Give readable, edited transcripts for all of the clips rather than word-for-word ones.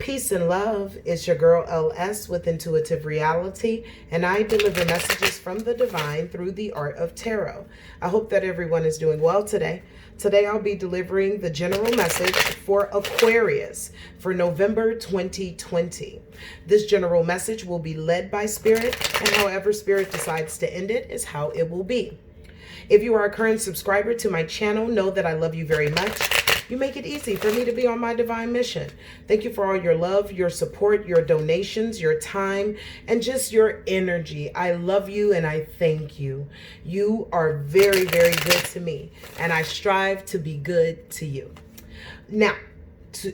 Peace and love. It's your girl LS with Intuitive Reality, and I deliver messages from the divine through the art of tarot. I hope that everyone is doing well today. Today I'll be delivering the general message for Aquarius for November 2020. This general message will be led by Spirit, and however Spirit decides to end it is how it will be. If you are a current subscriber to my channel, know that I love you very much. You make it easy for me to be on my divine mission. Thank you for all your love, your support, your donations, your time, and just your energy. I love you and I thank you. You are very, very good to me, and I strive to be good to you. Now,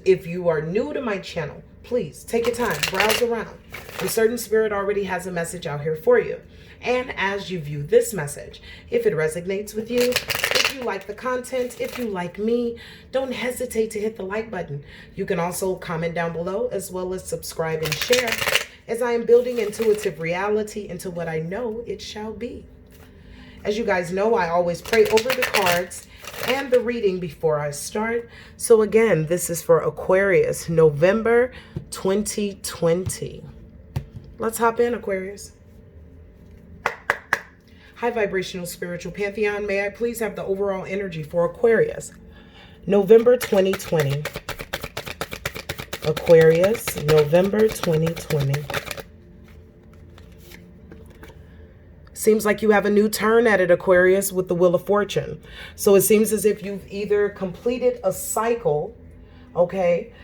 if you are new to my channel, please take your time, browse around. A certain spirit already has a message out here for you. And as you view this message, if it resonates with you, if you like the content, if you like me, don't hesitate to hit the like button. You can also comment down below as well as subscribe and share as I am building intuitive reality into what I know it shall be. As you guys know, I always pray over the cards and the reading before I start. So again, this is for Aquarius, November 2020. Let's hop in, Aquarius. High vibrational spiritual pantheon, may I please have the overall energy for Aquarius, November 2020. Aquarius, November 2020. Seems like you have a new turn at it, Aquarius, with the Wheel of Fortune. So it seems as if you've either completed a cycle, okay,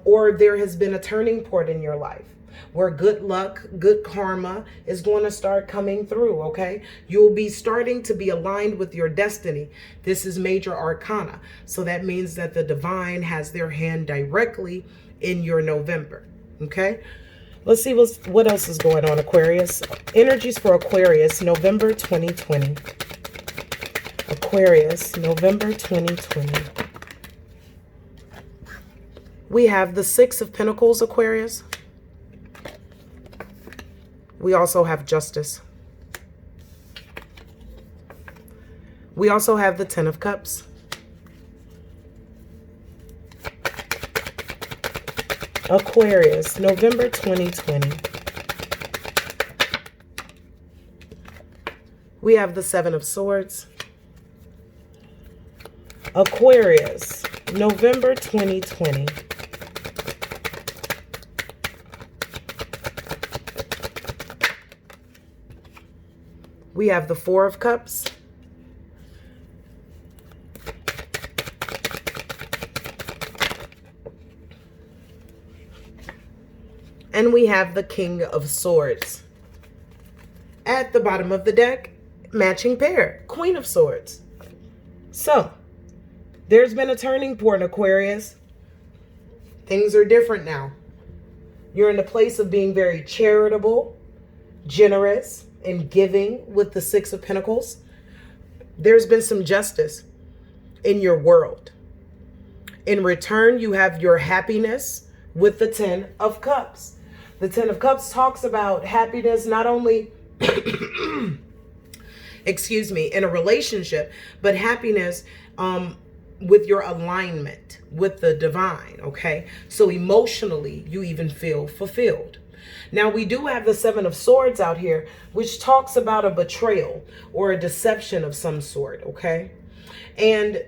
or there has been a turning point in your life where good luck, good karma is going to start coming through, okay? You'll be starting to be aligned with your destiny. This is major arcana. So that means that the divine has their hand directly in your November, okay? Let's see what else is going on, Aquarius. Energies for Aquarius, November 2020. Aquarius, November 2020. We have the Six of Pentacles, Aquarius. We also have Justice. We also have the Ten of Cups. Aquarius, November 2020. We have the Seven of Swords. Aquarius, November 2020. We have the Four of Cups. And we have the King of Swords. At the bottom of the deck, matching pair, Queen of Swords. So, there's been a turning point, Aquarius. Things are different now. You're in a place of being very charitable, generous, and giving with the Six of Pentacles. There's been some justice in your world. In return, you have your happiness with the Ten of Cups. The Ten of Cups talks about happiness not only, excuse me, in a relationship, but happiness with your alignment with the divine, okay? So emotionally, you even feel fulfilled. Now, we do have the Seven of Swords out here, which talks about a betrayal or a deception of some sort, okay? And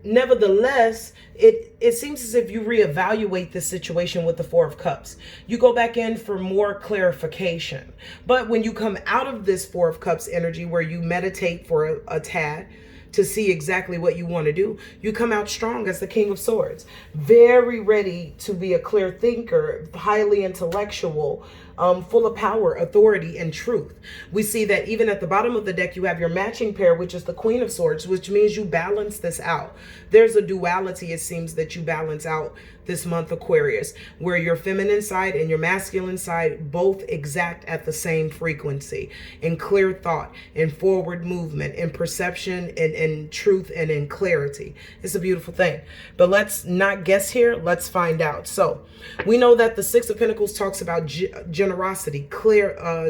nevertheless, it seems as if you reevaluate the situation with the Four of Cups. You go back in for more clarification. But when you come out of this Four of Cups energy where you meditate for a tad, to see exactly what you want to do, you come out strong as the King of Swords. Very ready to be a clear thinker, highly intellectual, full of power, authority, and truth. We see that even at the bottom of the deck, you have your matching pair, which is the Queen of Swords, which means you balance this out. There's a duality, it seems, that you balance out this month, Aquarius, where your feminine side and your masculine side both exact at the same frequency in clear thought, in forward movement, in perception, and in truth, and in clarity. It's a beautiful thing. But let's not guess here. Let's find out. So we know that the Six of Pentacles talks about generosity,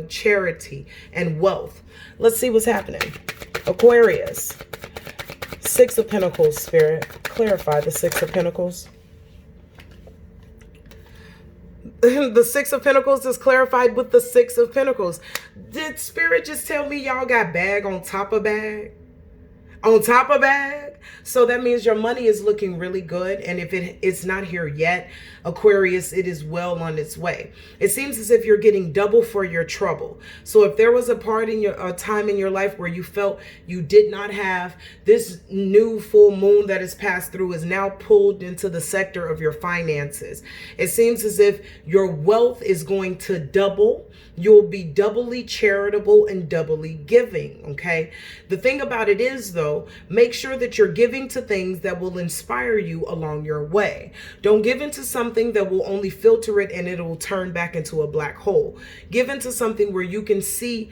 charity, and wealth. Let's see what's happening. Aquarius, Six of Pentacles, Spirit. Clarify the Six of Pentacles. The Six of Pentacles is clarified with the Six of Pentacles. Did Spirit just tell me y'all got bag on top of bag? On top of bag? So that means your money is looking really good. And if it's not here yet, Aquarius, it is well on its way. It seems as if you're getting double for your trouble. So if there was a part in a time in your life where you felt you did not have, this new full moon that has passed through is now pulled into the sector of your finances. It seems as if your wealth is going to double. You'll be doubly charitable and doubly giving, okay? The thing about it is, though, make sure that you're giving to things that will inspire you along your way. Don't give into something that will only filter it and it will turn back into a black hole. Give into something where you can see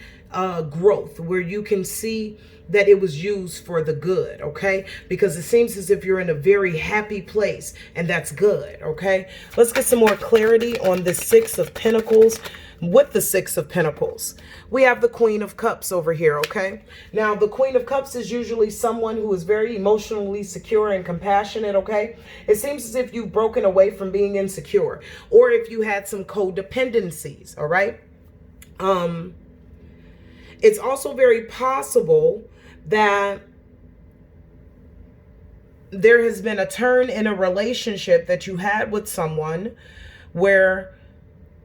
growth, where you can see that it was used for the good, okay? Because it seems as if you're in a very happy place, and that's good, okay? Let's get some more clarity on the Six of Pentacles. With the Six of Pentacles, we have the Queen of Cups over here, okay? Now, the Queen of Cups is usually someone who is very emotionally secure and compassionate, okay? It seems as if you've broken away from being insecure, or if you had some codependencies, all right? It's also very possible that there has been a turn in a relationship that you had with someone where,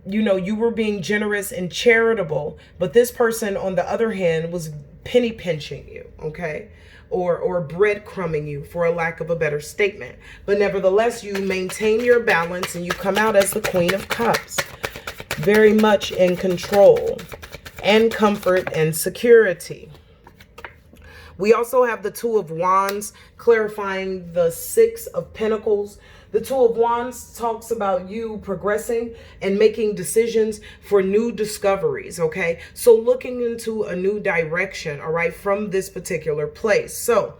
you know, you were being generous and charitable, but this person, on the other hand, was penny pinching you, okay? Or breadcrumbing you, for a lack of a better statement. But nevertheless, you maintain your balance and you come out as the Queen of Cups. Very much in control and comfort and security. We also have the Two of Wands clarifying the Six of Pentacles. The Two of Wands talks about you progressing and making decisions for new discoveries, okay? So looking into a new direction, all right, from this particular place. So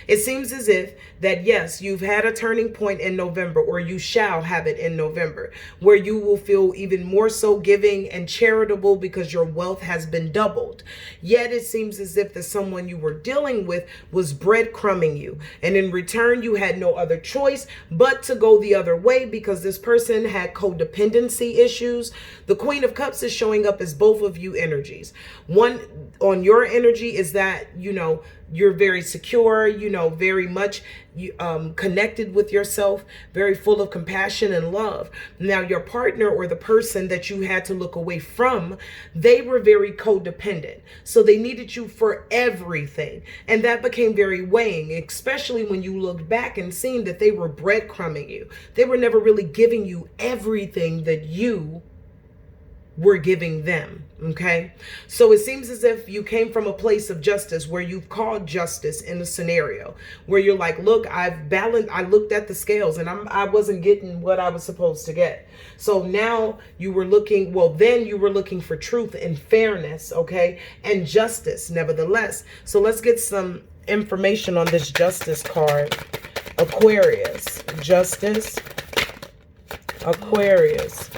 it seems as if that, yes, you've had a turning point in November, or you shall have it in November, where you will feel even more so giving and charitable because your wealth has been doubled. Yet it seems as if the someone you were dealing with was breadcrumbing you. And in return, you had no other choice but to go the other way because this person had codependency issues. The Queen of Cups is showing up as both of you energies. One on your energy is that, you know, you're very secure, you know, very much connected with yourself, very full of compassion and love. Now, your partner, or the person that you had to look away from, they were very codependent. So they needed you for everything. And that became very weighing, especially when you looked back and seen that they were breadcrumbing you. They were never really giving you everything that you were giving them, okay? So it seems as if you came from a place of justice, where you've called justice in a scenario where you're like, look, I've balanced, I looked at the scales and I wasn't getting what I was supposed to get. So now you were looking, well, then you were looking for truth and fairness, okay? And justice, nevertheless. So let's get some information on this Justice card. Aquarius, Justice, Aquarius,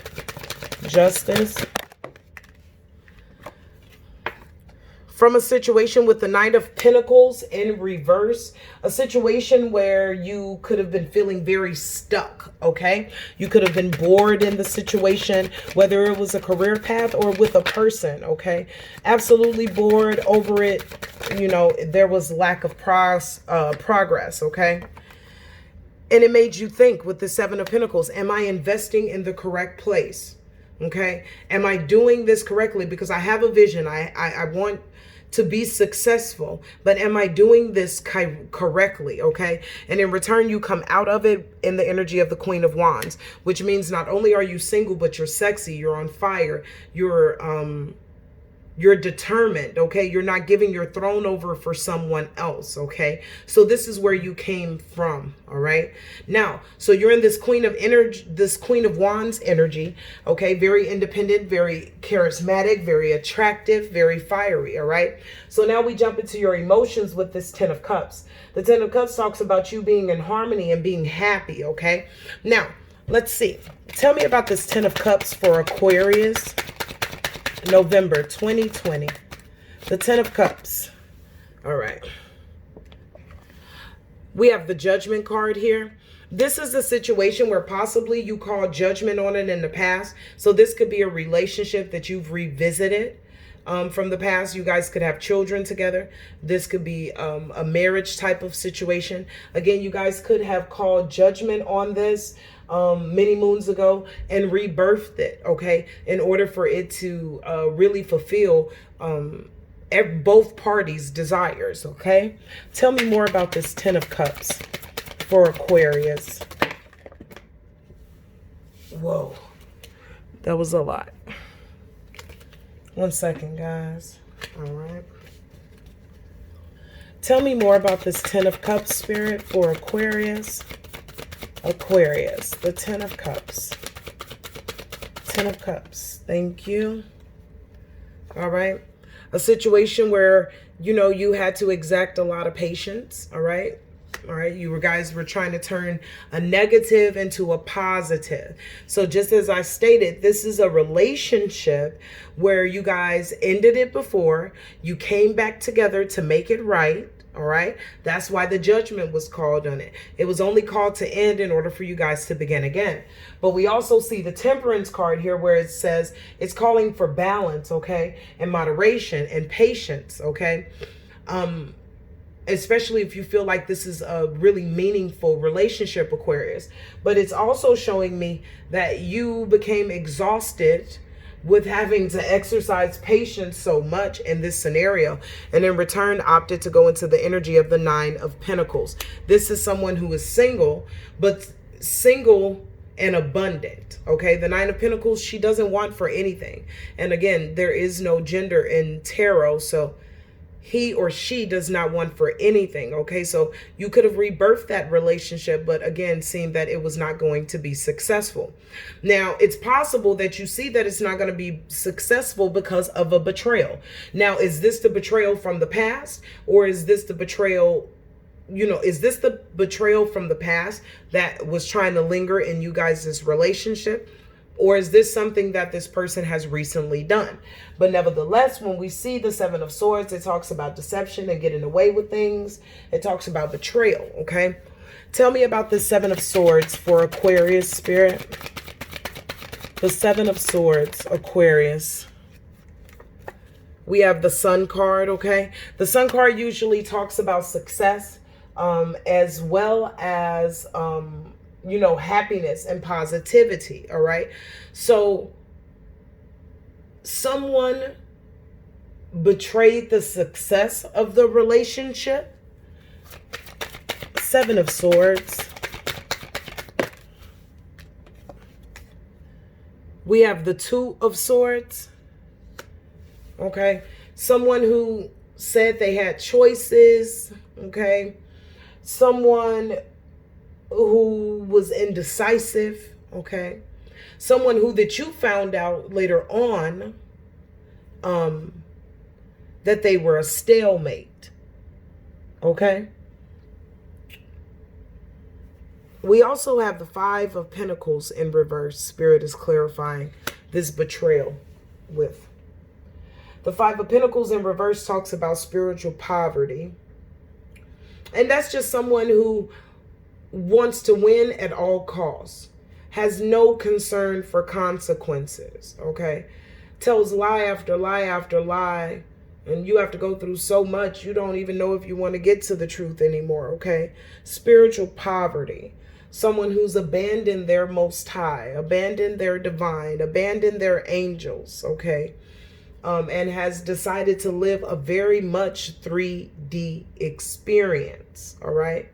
Justice. From a situation with the Knight of Pentacles in reverse, a situation where you could have been feeling very stuck, okay? You could have been bored in the situation, whether it was a career path or with a person, okay? Absolutely bored over it. You know, there was lack of progress, okay? And it made you think with the Seven of Pentacles, am I investing in the correct place? Okay? Am I doing this correctly? Because I have a vision. I want to be successful, but am I doing this correctly? Okay. And in return, you come out of it in the energy of the Queen of Wands, which means not only are you single, but you're sexy, you're on fire, you're determined, okay? You're not giving your throne over for someone else, okay? So this is where you came from, all right? Now, so you're in this Queen of energy, this Queen of Wands energy, okay? Very independent, very charismatic, very attractive, very fiery, all right? So now we jump into your emotions with this Ten of Cups. The Ten of Cups talks about you being in harmony and being happy, okay? Now, let's see. Tell me about this Ten of Cups for Aquarius. November 2020. The Ten of Cups. All right. We have the Judgment card here. This is a situation where possibly you called judgment on it in the past. So this could be a relationship that you've revisited from the past. You guys could have children together. This could be a marriage type of situation. Again, you guys could have called judgment on this many moons ago and rebirthed it, okay, in order for it to really fulfill both parties' desires, okay? Tell me more about this Ten of Cups for Aquarius. Whoa, that was a lot. 1 second, guys. All right. Tell me more about this Ten of Cups, Spirit, for Aquarius. Aquarius, the Ten of Cups. Ten of Cups. Thank you. All right. A situation where, you know, you had to exact a lot of patience. All right. All right, you guys were trying to turn a negative into a positive. So just as I stated, this is a relationship where you guys ended it before. You came back together to make it right. All right. That's why the judgment was called on it. It was only called to end in order for you guys to begin again. But we also see the Temperance card here where it says it's calling for balance, okay, and moderation and patience, okay? Especially if you feel like this is a really meaningful relationship, Aquarius. But it's also showing me that you became exhausted with having to exercise patience so much in this scenario, and in return opted to go into the energy of the Nine of Pentacles. This is someone who is single, but single and abundant, okay? The Nine of Pentacles, she doesn't want for anything. And again, there is no gender in tarot, so he or she does not want for anything, okay? So you could have rebirthed that relationship, but again, seemed that it was not going to be successful. Now, it's possible that you see that it's not going to be successful because of a betrayal. Now, is this the betrayal from the past, or is this the betrayal, you know, is this the betrayal from the past that was trying to linger in you guys' relationship? Or is this something that this person has recently done? But nevertheless, when we see the Seven of Swords, it talks about deception and getting away with things. It talks about betrayal, okay? Tell me about the Seven of Swords for Aquarius, Spirit. The Seven of Swords, Aquarius. We have the Sun card, okay? The Sun card usually talks about success as well as you know, happiness and positivity, all right? So someone betrayed the success of the relationship. Seven of Swords. We have the Two of Swords, okay? Someone who said they had choices, okay? Someone who was indecisive, okay? Someone who that you found out later on that they were a stalemate, okay? We also have the Five of Pentacles in reverse. Spirit is clarifying this betrayal with. The Five of Pentacles in reverse talks about spiritual poverty. And that's just someone who wants to win at all costs, has no concern for consequences, okay? Tells lie after lie after lie, and you have to go through so much, you don't even know if you want to get to the truth anymore, okay? Spiritual poverty. Someone who's abandoned their Most High, abandoned their divine, abandoned their angels, okay? And has decided to live a very much 3D experience, all right?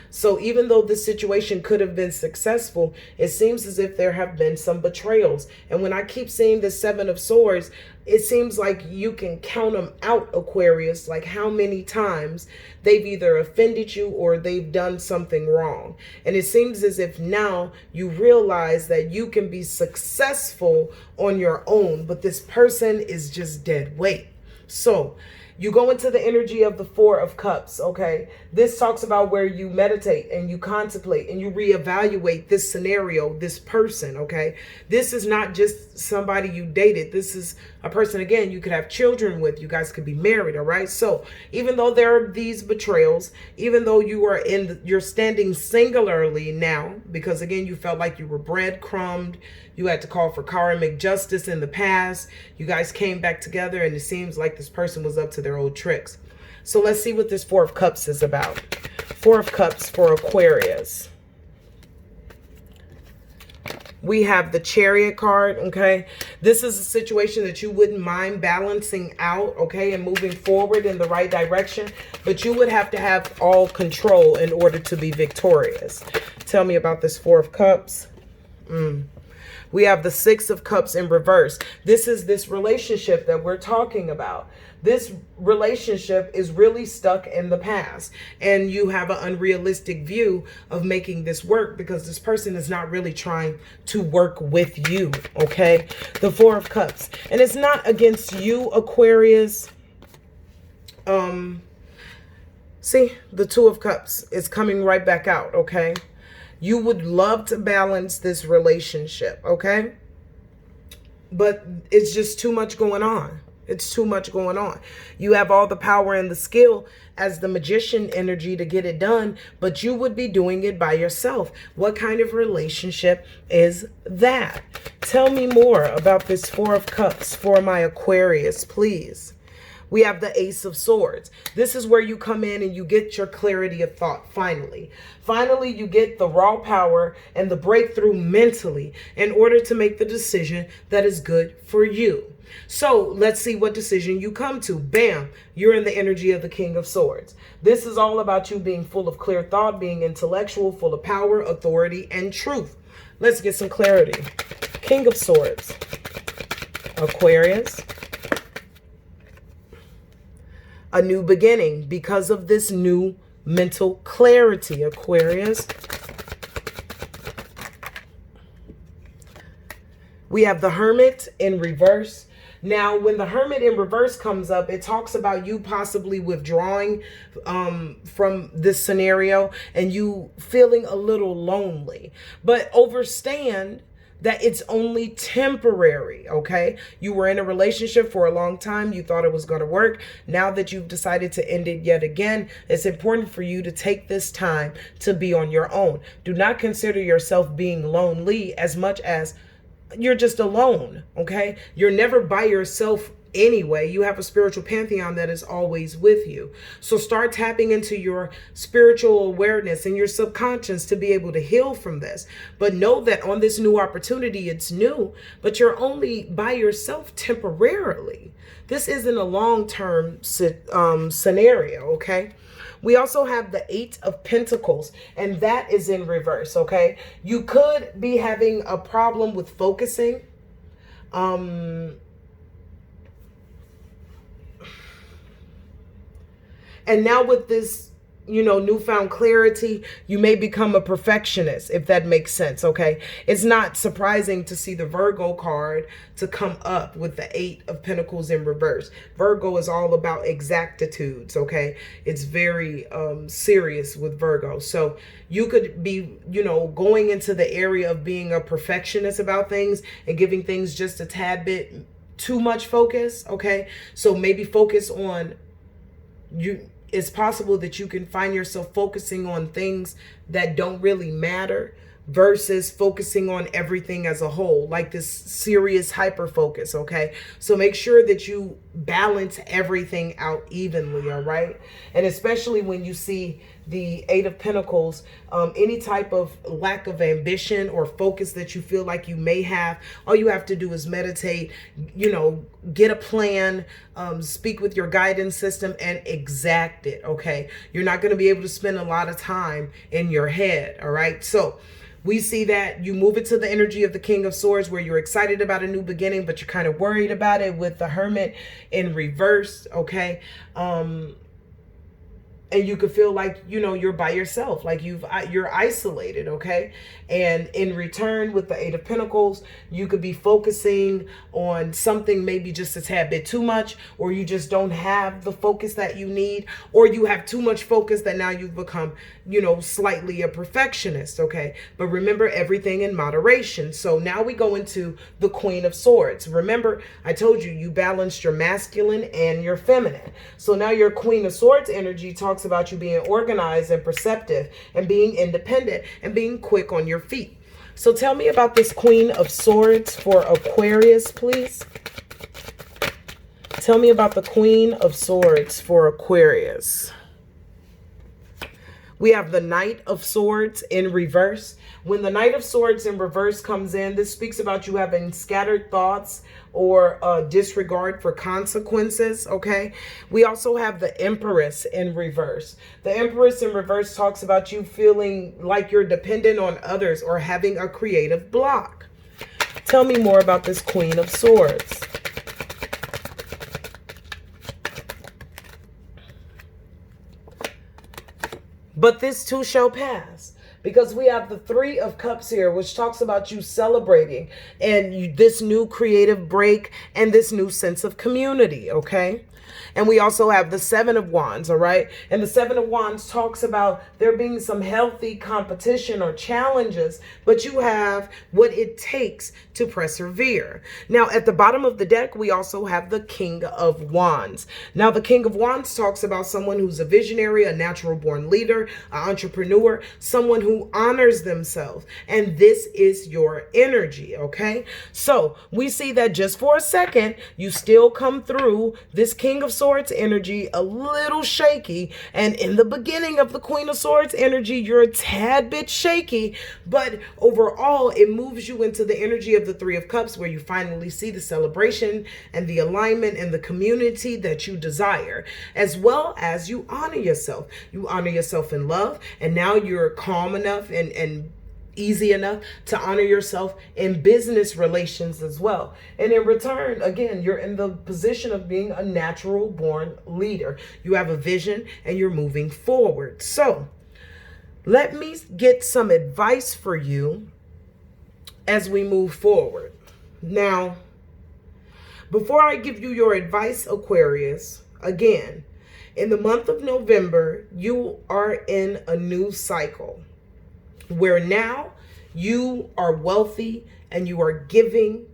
So even though this situation could have been successful, it seems as if there have been some betrayals. And when I keep seeing the Seven of Swords, it seems like you can count them out, Aquarius, like how many times they've either offended you or they've done something wrong. And it seems as if now you realize that you can be successful on your own, but this person is just dead weight. So You go into the energy of the Four of Cups, okay? This talks about where you meditate and you contemplate and you reevaluate this scenario, this person, okay? This is not just somebody you dated. This is a person, again, you could have children with. You guys could be married, all right? So even though there are these betrayals, even though you are you're standing singularly now, because again, you felt like you were breadcrumbed, you had to call for karmic justice in the past, you guys came back together, and it seems like this person was up to their old tricks. So let's see what this Four of Cups is about. Four of Cups for Aquarius. We have the Chariot card, okay? This is a situation that you wouldn't mind balancing out, okay, and moving forward in the right direction, but you would have to have all control in order to be victorious. Tell me about this Four of Cups. We have the Six of Cups in reverse. This is this relationship that we're talking about. This relationship is really stuck in the past, and you have an unrealistic view of making this work because this person is not really trying to work with you, okay? The Four of Cups. And it's not against you, Aquarius. See, the Two of Cups is coming right back out, okay? You would love to balance this relationship, okay? But it's just too much going on. It's too much going on. You have all the power and the skill as the magician energy to get it done, but you would be doing it by yourself. What kind of relationship is that? Tell me more about this Four of Cups for my Aquarius, please. We have the Ace of Swords. This is where you come in and you get your clarity of thought, finally. Finally, you get the raw power and the breakthrough mentally in order to make the decision that is good for you. So let's see what decision you come to. Bam, you're in the energy of the King of Swords. This is all about you being full of clear thought, being intellectual, full of power, authority, and truth. Let's get some clarity. King of Swords, Aquarius. A new beginning because of this new mental clarity, Aquarius. We have the Hermit in reverse. Now, when the Hermit in reverse comes up, it talks about you possibly withdrawing from this scenario and you feeling a little lonely. But understand that it's only temporary, okay? You were in a relationship for a long time. You thought it was going to work. Now that you've decided to end it yet again, it's important for you to take this time to be on your own. Do not consider yourself being lonely as much as you're just alone, okay? You're never by yourself anyway. You have a spiritual pantheon that is always with you. So start tapping into your spiritual awareness and your subconscious to be able to heal from this. But know that on this new opportunity, it's new, but you're only by yourself temporarily. This isn't a long-term scenario, okay? We also have the Eight of Pentacles, and that is in reverse, okay? You could be having a problem with focusing. And now with this, newfound clarity, you may become a perfectionist, if that makes sense, okay? It's not surprising to see the Virgo card to come up with the Eight of Pentacles in reverse. Virgo is all about exactitudes, okay? It's very serious with Virgo. So you could be, going into the area of being a perfectionist about things and giving things just a tad bit too much focus, okay? So maybe focus on you. It's possible that you can find yourself focusing on things that don't really matter versus focusing on everything as a whole, like this serious hyper focus, okay? So make sure that you balance everything out evenly, all right? And especially when you see the Eight of Pentacles, any type of lack of ambition or focus that you feel like you may have, all you have to do is meditate, get a plan, speak with your guidance system and exact it, okay? You're not going to be able to spend a lot of time in your head, all right? So we see that you move it to the energy of the King of Swords where you're excited about a new beginning, but you're kind of worried about it with the Hermit in reverse, okay? and you could feel like, you know, you're by yourself, like you're isolated, okay? And in return, with the Eight of Pentacles, you could be focusing on something maybe just a tad bit too much, or you just don't have the focus that you need, or you have too much focus that now you've become, you know, slightly a perfectionist, okay? But remember, everything in moderation. So now we go into the Queen of Swords. Remember, I told you, you balanced your masculine and your feminine. So now your Queen of Swords energy talks about you being organized and perceptive and being independent and being quick on your feet. So tell me about this Queen of Swords for Aquarius, please. Tell me about the Queen of Swords for Aquarius. We have the Knight of Swords in reverse. When the Knight of Swords in reverse comes in, this speaks about you having scattered thoughts or disregard for consequences, okay? We also have the Empress in reverse. The Empress in reverse talks about you feeling like you're dependent on others or having a creative block. Tell me more about this Queen of Swords. But this too shall pass, because we have the Three of Cups here, which talks about you celebrating and this new creative break and this new sense of community, okay? And we also have the Seven of Wands, all right? And the Seven of Wands talks about there being some healthy competition or challenges, but you have what it takes to persevere. Now, at the bottom of the deck, we also have the King of Wands. Now, the King of Wands talks about someone who's a visionary, a natural born leader, an entrepreneur, someone who honors themselves. And this is your energy, okay? So we see that just for a second, you still come through this King of Swords energy a little shaky, and in the beginning of the Queen of Swords energy, you're a tad bit shaky, but overall it moves you into the energy of the Three of Cups, where you finally see the celebration and the alignment and the community that you desire, as well as you honor yourself. You honor yourself in love, and now you're calm enough and easy enough to honor yourself in business relations as well. And in return, again, you're in the position of being a natural born leader. You have a vision and you're moving forward. So let me get some advice for you as we move forward. Now, before I give you your advice, Aquarius, again, in the month of November, you are in a new cycle, where now you are wealthy and you are giving,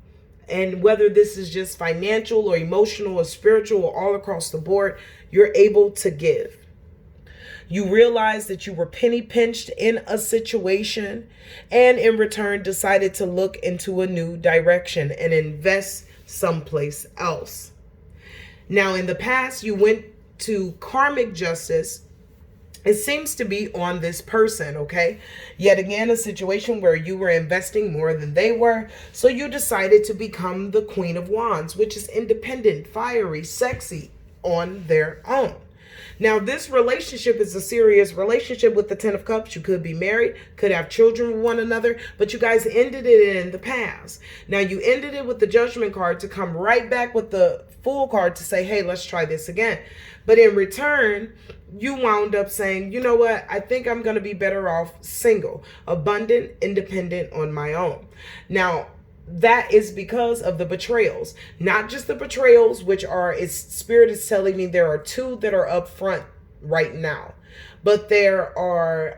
and whether this is just financial or emotional or spiritual or all across the board, you're able to give. You realize that you were penny pinched in a situation, and in return decided to look into a new direction and invest someplace else. Now, in the past, you went to karmic justice. It seems to be on this person, okay? Yet again, a situation where you were investing more than they were. So you decided to become the Queen of Wands, which is independent, fiery, sexy on their own. Now, this relationship is a serious relationship with the Ten of Cups. You could be married, could have children with one another, but you guys ended it in the past. Now, you ended it with the Judgment card to come right back with the Fool card to say, hey, let's try this again. But in return, you wound up saying, you know what? I think I'm going to be better off single, abundant, independent on my own. Now, that is because of the betrayals, not just the betrayals, which are, its spirit is telling me there are two that are up front right now, but there are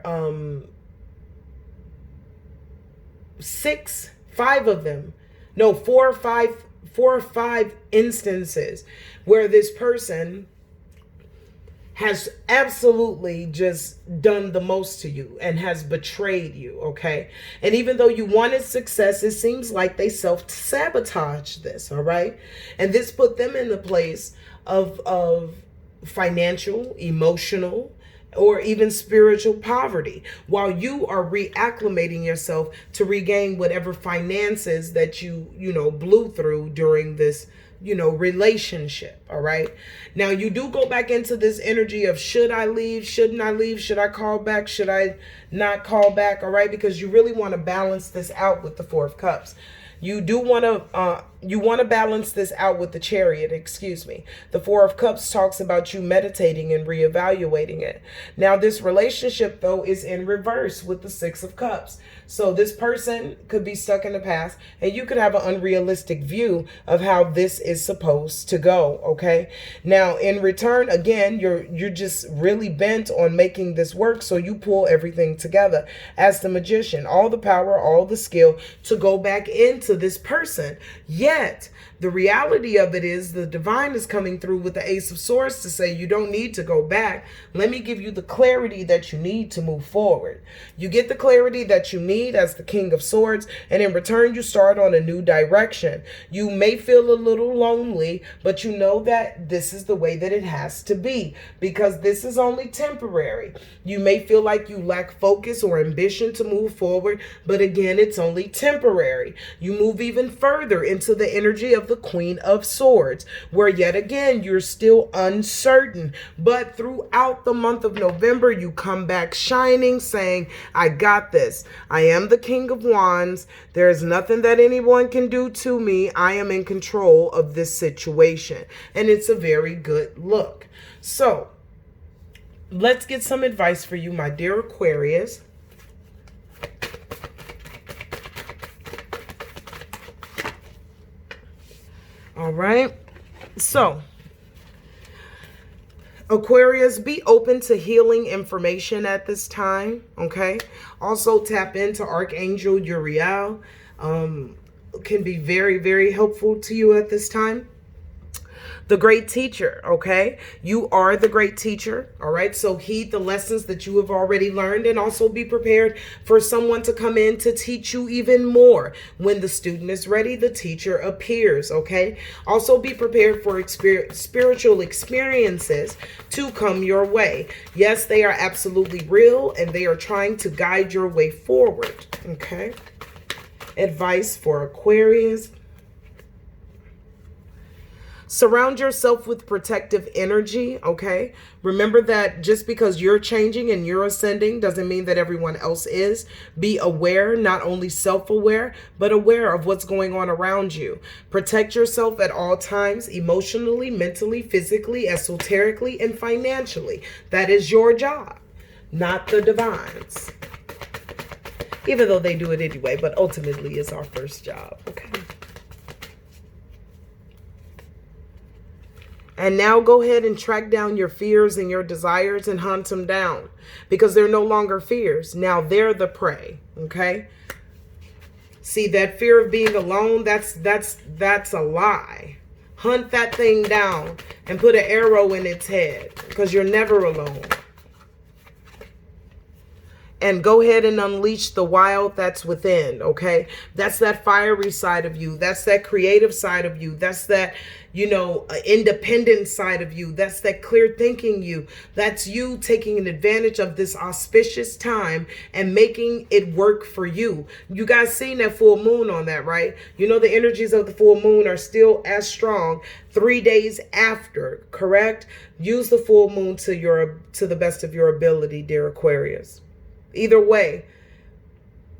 four or five instances where this person has absolutely just done the most to you and has betrayed you, okay? And even though you wanted success, it seems like they self-sabotaged this, all right? And this put them in the place of financial, emotional, or even spiritual poverty, while you are reacclimating yourself to regain whatever finances that you blew through during this relationship. All right. Now you do go back into this energy of, should I leave? Shouldn't I leave? Should I call back? Should I not call back? All right. Because you really want to balance this out with the Four of Cups. You do want to balance this out with the Chariot, excuse me. The Four of Cups talks about you meditating and reevaluating it. Now, this relationship, though, is in reverse with the Six of Cups. So this person could be stuck in the past, and you could have an unrealistic view of how this is supposed to go, okay? Now, in return, again, you're just really bent on making this work, so you pull everything together as the Magician, all the power, all the skill to go back into this person. Yet the reality of it is the divine is coming through with the Ace of Swords to say you don't need to go back. Let me give you the clarity that you need to move forward. You get the clarity that you need as the King of Swords, and in return you start on a new direction. You may feel a little lonely, but you know that this is the way that it has to be, because this is only temporary. You may feel like you lack focus or ambition to move forward, but again, it's only temporary. You move even further into the energy of the Queen of Swords, where yet again you're still uncertain, but throughout the month of November you come back shining, saying, I got this. I am the King of Wands. There is nothing that anyone can do to me. I am in control of this situation, and it's a very good look. So let's get some advice for you, my dear Aquarius. All right. So, Aquarius, be open to healing information at this time. Okay. Also tap into Archangel Uriel. Can be very, very helpful to you at this time. The great teacher, okay? You are the great teacher, all right? So heed the lessons that you have already learned, and also be prepared for someone to come in to teach you even more. When the student is ready, the teacher appears, okay? Also be prepared for spiritual experiences to come your way. Yes, they are absolutely real, and they are trying to guide your way forward, okay? Advice for Aquarius. Surround yourself with protective energy, okay? Remember that just because you're changing and you're ascending doesn't mean that everyone else is. Be aware, not only self-aware, but aware of what's going on around you. Protect yourself at all times, emotionally, mentally, physically, esoterically, and financially. That is your job, not the divine's. Even though they do it anyway, but ultimately it's our first job, okay? And now go ahead and track down your fears and your desires and hunt them down, because they're no longer fears. Now they're the prey, okay? See, that fear of being alone, that's a lie. Hunt that thing down and put an arrow in its head, because you're never alone. And go ahead and unleash the wild that's within, okay? That's that fiery side of you. That's that creative side of you. That's that, independent side of you. That's that clear thinking you. That's you taking an advantage of this auspicious time and making it work for you. You guys seen that full moon on that, right? You know the energies of the full moon are still as strong 3 days after, correct? Use the full moon to the best of your ability, dear Aquarius. Either way,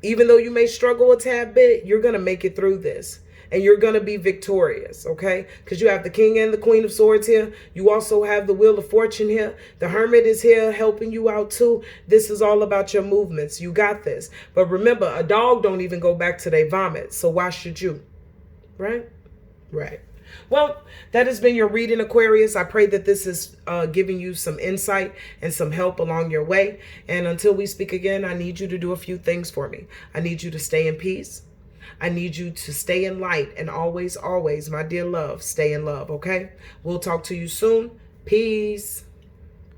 even though you may struggle a tad bit, you're going to make it through this. And you're going to be victorious, okay? Because you have the King and the Queen of Swords here. You also have the Wheel of Fortune here. The Hermit is here helping you out too. This is all about your movements. You got this. But remember, a dog don't even go back to their vomit. So why should you? Right? Right. Well, that has been your reading, Aquarius. I pray that this is giving you some insight and some help along your way. And until we speak again, I need you to do a few things for me. I need you to stay in peace. I need you to stay in light, and always, always, my dear love, stay in love, okay? We'll talk to you soon. Peace.